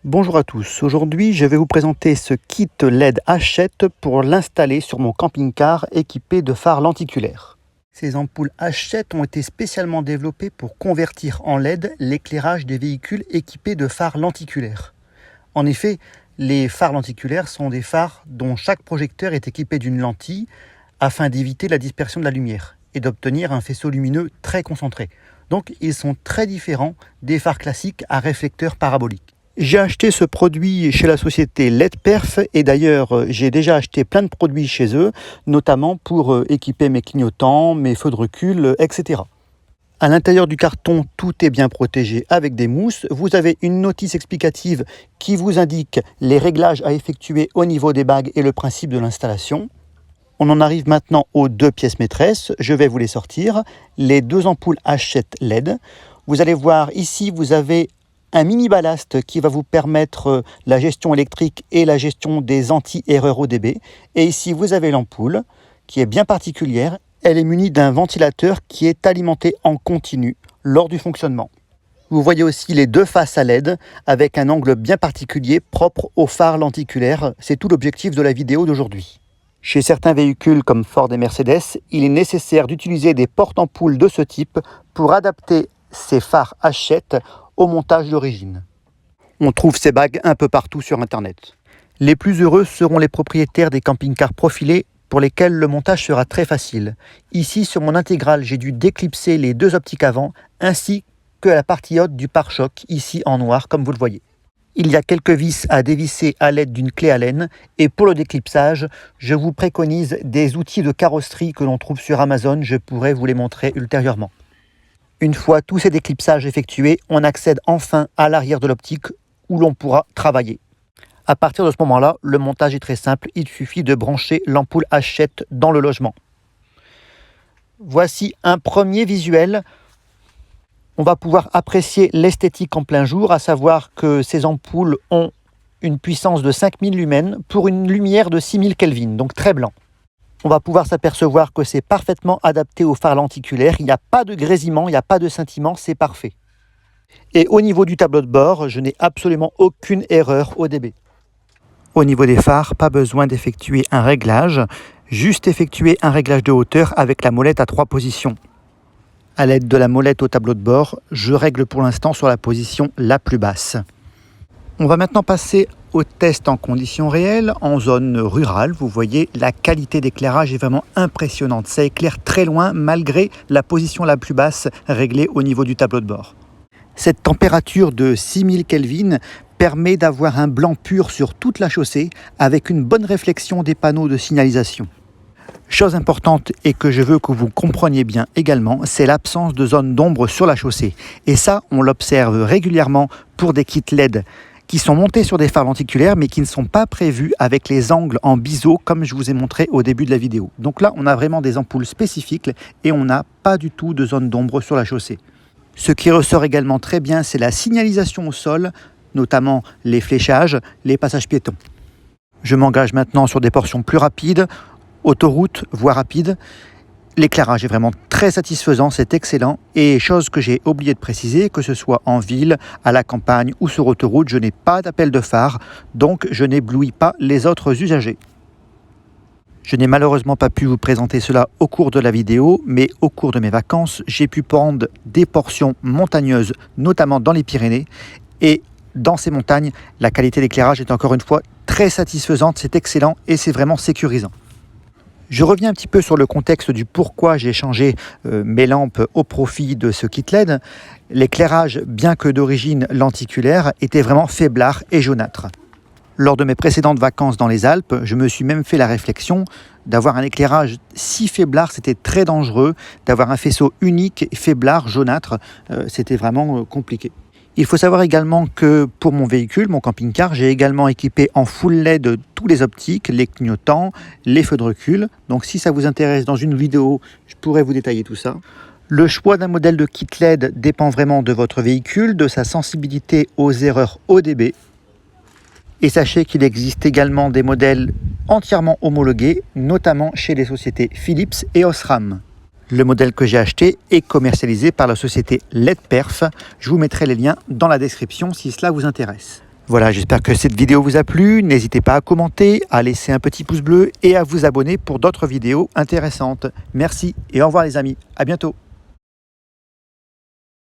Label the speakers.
Speaker 1: Bonjour à tous, aujourd'hui je vais vous présenter ce kit LED Hachette pour l'installer sur mon camping-car équipé de phares lenticulaires. Ces ampoules Hachette ont été spécialement développées pour convertir en LED l'éclairage des véhicules équipés de phares lenticulaires. En effet, les phares lenticulaires sont des phares dont chaque projecteur est équipé d'une lentille afin d'éviter la dispersion de la lumière et d'obtenir un faisceau lumineux très concentré. Donc ils sont très différents des phares classiques à réflecteur parabolique. J'ai acheté ce produit chez la société LED-Perf et d'ailleurs j'ai déjà acheté plein de produits chez eux, notamment pour équiper mes clignotants, mes feux de recul, etc. À l'intérieur du carton, tout est bien protégé avec des mousses. Vous avez une notice explicative qui vous indique les réglages à effectuer au niveau des bagues et le principe de l'installation. On en arrive maintenant aux deux pièces maîtresses. Je vais vous les sortir. Les deux ampoules Hachette LED. Vous allez voir ici, vous avez un mini ballast qui va vous permettre la gestion électrique et la gestion des anti-erreurs ODB. Et ici, vous avez l'ampoule qui est bien particulière. Elle est munie d'un ventilateur qui est alimenté en continu lors du fonctionnement. Vous voyez aussi les deux faces à LED avec un angle bien particulier propre aux phares lenticulaires. C'est tout l'objectif de la vidéo d'aujourd'hui. Chez certains véhicules comme Ford et Mercedes, il est nécessaire d'utiliser des porte-ampoules de ce type pour adapter ces phares Hachette au montage d'origine. On trouve ces bagues un peu partout sur Internet. Les plus heureux seront les propriétaires des camping-cars profilés pour lesquels le montage sera très facile. Ici, sur mon intégrale, j'ai dû déclipser les deux optiques avant ainsi que la partie haute du pare-choc, ici en noir, comme vous le voyez. Il y a quelques vis à dévisser à l'aide d'une clé Allen et pour le déclipsage, je vous préconise des outils de carrosserie que l'on trouve sur Amazon. Je pourrai vous les montrer ultérieurement. Une fois tous ces déclipsages effectués, on accède enfin à l'arrière de l'optique où l'on pourra travailler. À partir de ce moment-là, le montage est très simple. Il suffit de brancher l'ampoule Hachette dans le logement. Voici un premier visuel. On va pouvoir apprécier l'esthétique en plein jour, à savoir que ces ampoules ont une puissance de 5000 lumens pour une lumière de 6000 Kelvin, donc très blanc. On va pouvoir s'apercevoir que c'est parfaitement adapté aux phares lenticulaires. Il n'y a pas de grésillement, il n'y a pas de scintillement, c'est parfait. Et au niveau du tableau de bord, je n'ai absolument aucune erreur ODB. Au niveau des phares, pas besoin d'effectuer un réglage, juste effectuer un réglage de hauteur avec la molette à 3 positions. À l'aide de la molette au tableau de bord, je règle pour l'instant sur la position la plus basse. On va maintenant passer au test en conditions réelles, en zone rurale. Vous voyez, la qualité d'éclairage est vraiment impressionnante. Ça éclaire très loin malgré la position la plus basse réglée au niveau du tableau de bord. Cette température de 6000 Kelvin permet d'avoir un blanc pur sur toute la chaussée avec une bonne réflexion des panneaux de signalisation. Chose importante et que je veux que vous compreniez bien également, c'est l'absence de zone d'ombre sur la chaussée. Et ça, on l'observe régulièrement pour des kits LED qui sont montés sur des phares lenticulaires mais qui ne sont pas prévus avec les angles en biseau comme je vous ai montré au début de la vidéo. Donc là, on a vraiment des ampoules spécifiques et on n'a pas du tout de zone d'ombre sur la chaussée. Ce qui ressort également très bien, c'est la signalisation au sol, notamment les fléchages, les passages piétons. Je m'engage maintenant sur des portions plus rapides, autoroute, voie rapide. L'éclairage est vraiment très satisfaisant, c'est excellent. Et chose que j'ai oublié de préciser, que ce soit en ville, à la campagne ou sur autoroute, je n'ai pas d'appel de phare, donc je n'éblouis pas les autres usagers. Je n'ai malheureusement pas pu vous présenter cela au cours de la vidéo, mais au cours de mes vacances, j'ai pu prendre des portions montagneuses, notamment dans les Pyrénées. Et dans ces montagnes, la qualité d'éclairage est encore une fois très satisfaisante, c'est excellent et c'est vraiment sécurisant. Je reviens un petit peu sur le contexte du pourquoi j'ai changé mes lampes au profit de ce kit LED. L'éclairage, bien que d'origine lenticulaire, était vraiment faiblard et jaunâtre. Lors de mes précédentes vacances dans les Alpes, je me suis même fait la réflexion d'avoir un éclairage si faiblard, c'était très dangereux. D'avoir un faisceau unique, faiblard, jaunâtre, c'était vraiment compliqué. Il faut savoir également que pour mon véhicule, mon camping-car, j'ai également équipé en full LED tous les optiques, les clignotants, les feux de recul. Donc si ça vous intéresse dans une vidéo, je pourrais vous détailler tout ça. Le choix d'un modèle de kit LED dépend vraiment de votre véhicule, de sa sensibilité aux erreurs ODB. Et sachez qu'il existe également des modèles entièrement homologués, notamment chez les sociétés Philips et Osram. Le modèle que j'ai acheté est commercialisé par la société LED-Perf. Je vous mettrai les liens dans la description si cela vous intéresse. Voilà, j'espère que cette vidéo vous a plu. N'hésitez pas à commenter, à laisser un petit pouce bleu et à vous abonner pour d'autres vidéos intéressantes. Merci et au revoir les amis. À bientôt.